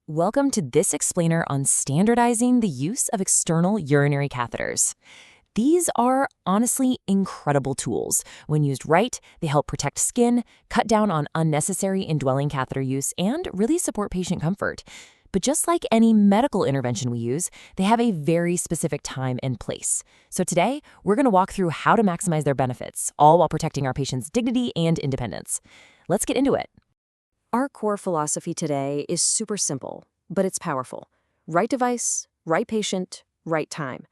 Welcome to this explainer on standardizing the use of external urinary catheters. These are honestly incredible tools. When used right, they help protect skin, cut down on unnecessary indwelling catheter use, and really support patient comfort. But just like any medical intervention we use, they have a very specific time and place. So today, we're going to walk through how to maximize their benefits, all while protecting our patients' dignity and independence. Let's get into it. Our core philosophy today is super simple, but it's powerful. Right device, right patient, right time.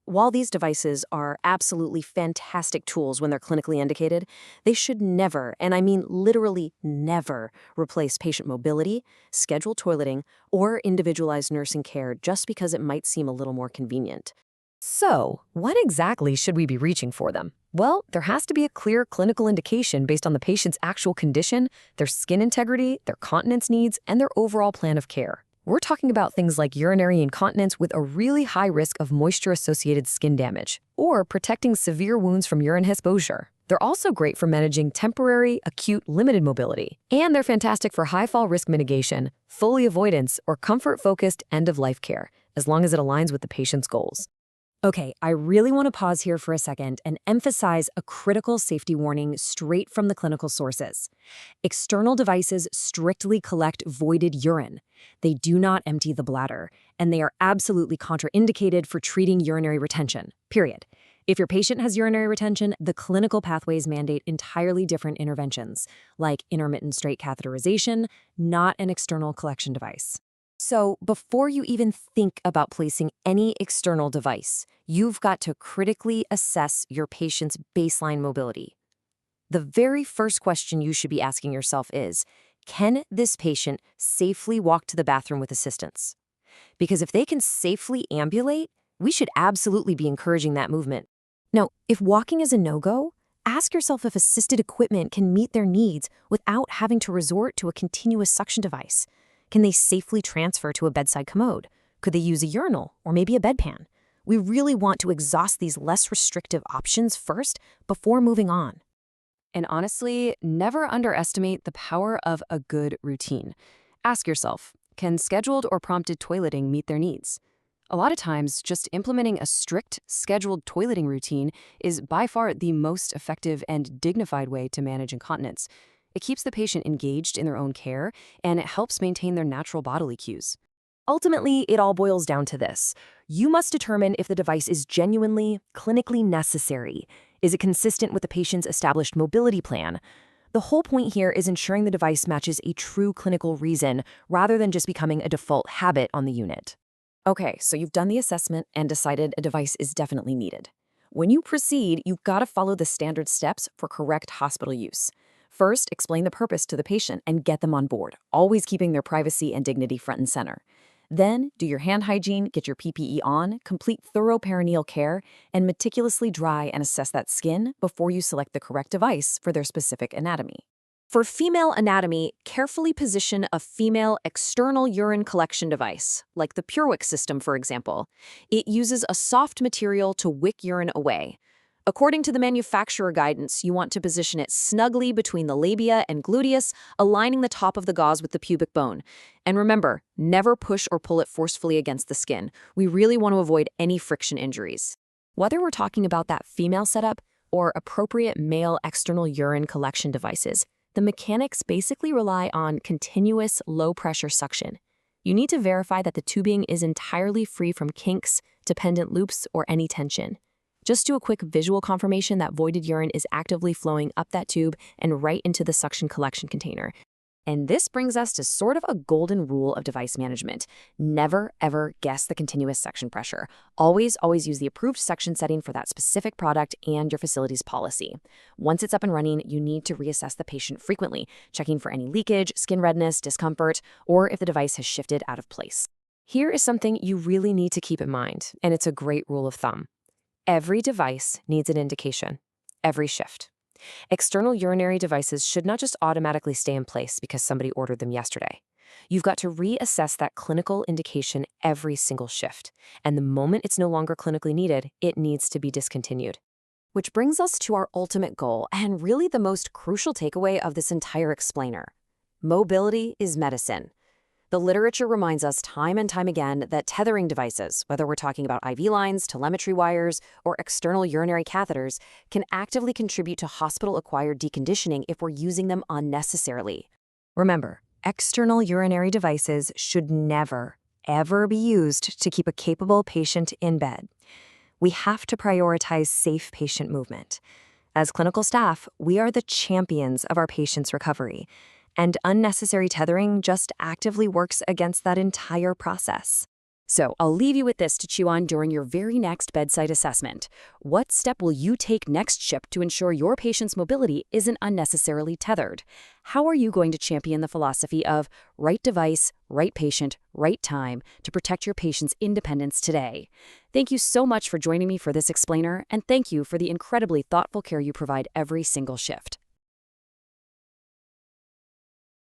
While these devices are absolutely fantastic tools when they're clinically indicated, they should never, and I mean literally never, replace patient mobility, scheduled toileting, or individualized nursing care just because it might seem a little more convenient. So, when exactly should we be reaching for them? Well, there has to be a clear clinical indication based on the patient's actual condition, their skin integrity, their continence needs, and their overall plan of care. We're talking about things like urinary incontinence with a really high risk of moisture-associated skin damage, or protecting severe wounds from urine exposure. They're also great for managing temporary, acute, limited mobility. And they're fantastic for high-fall risk mitigation, fully avoidance, or comfort-focused end-of-life care, as long as it aligns with the patient's goals. Okay, I really want to pause here for a second and emphasize a critical safety warning straight from the clinical sources. External devices strictly collect voided urine. They do not empty the bladder, and they are absolutely contraindicated for treating urinary retention, period. If your patient has urinary retention, the clinical pathways mandate entirely different interventions, like intermittent straight catheterization, not an external collection device. So before you even think about placing any external device, you've got to critically assess your patient's baseline mobility. The very first question you should be asking yourself is, can this patient safely walk to the bathroom with assistance? Because if they can safely ambulate, we should absolutely be encouraging that movement. Now, if walking is a no-go, ask yourself if assisted equipment can meet their needs without having to resort to a continuous suction device. Can they safely transfer to a bedside commode? Could they use a urinal or maybe a bedpan? We really want to exhaust these less restrictive options first before moving on. And honestly, never underestimate the power of a good routine. Ask yourself, can scheduled or prompted toileting meet their needs? A lot of times, just implementing a strict, scheduled toileting routine is by far the most effective and dignified way to manage incontinence. It keeps the patient engaged in their own care, and it helps maintain their natural bodily cues. Ultimately, it all boils down to this. You must determine if the device is genuinely, clinically necessary. Is it consistent with the patient's established mobility plan? The whole point here is ensuring the device matches a true clinical reason rather than just becoming a default habit on the unit. Okay, so you've done the assessment and decided a device is definitely needed. When you proceed, you've got to follow the standard steps for correct hospital use. First, explain the purpose to the patient and get them on board, always keeping their privacy and dignity front and center. Then, do your hand hygiene, get your PPE on, complete thorough perineal care, and meticulously dry and assess that skin before you select the correct device for their specific anatomy. For female anatomy, carefully position a female external urine collection device, like the PureWick system, for example. It uses a soft material to wick urine away. According to the manufacturer guidance, you want to position it snugly between the labia and gluteus, aligning the top of the gauze with the pubic bone. And remember, never push or pull it forcefully against the skin. We really want to avoid any friction injuries. Whether we're talking about that female setup or appropriate male external urine collection devices, the mechanics basically rely on continuous low-pressure suction. You need to verify that the tubing is entirely free from kinks, dependent loops, or any tension. Just do a quick visual confirmation that voided urine is actively flowing up that tube and right into the suction collection container. And this brings us to sort of a golden rule of device management. Never, ever guess the continuous suction pressure. Always use the approved suction setting for that specific product and your facility's policy. Once it's up and running, you need to reassess the patient frequently, checking for any leakage, skin redness, discomfort, or if the device has shifted out of place. Here is something you really need to keep in mind, and it's a great rule of thumb. Every device needs an indication, every shift. External urinary devices should not just automatically stay in place because somebody ordered them yesterday. You've got to reassess that clinical indication every single shift, and the moment it's no longer clinically needed, it needs to be discontinued. Which brings us to our ultimate goal, and really the most crucial takeaway of this entire explainer. Mobility is medicine. The literature reminds us time and time again that tethering devices, whether we're talking about IV lines, telemetry wires, or external urinary catheters, can actively contribute to hospital-acquired deconditioning if we're using them unnecessarily. Remember, external urinary devices should never, ever be used to keep a capable patient in bed. We have to prioritize safe patient movement. As clinical staff, we are the champions of our patients' recovery, and unnecessary tethering just actively works against that entire process. So I'll leave you with this to chew on during your very next bedside assessment. What step will you take next shift to ensure your patient's mobility isn't unnecessarily tethered? How are you going to champion the philosophy of right device, right patient, right time to protect your patient's independence today? Thank you so much for joining me for this explainer, and thank you for the incredibly thoughtful care you provide every single shift.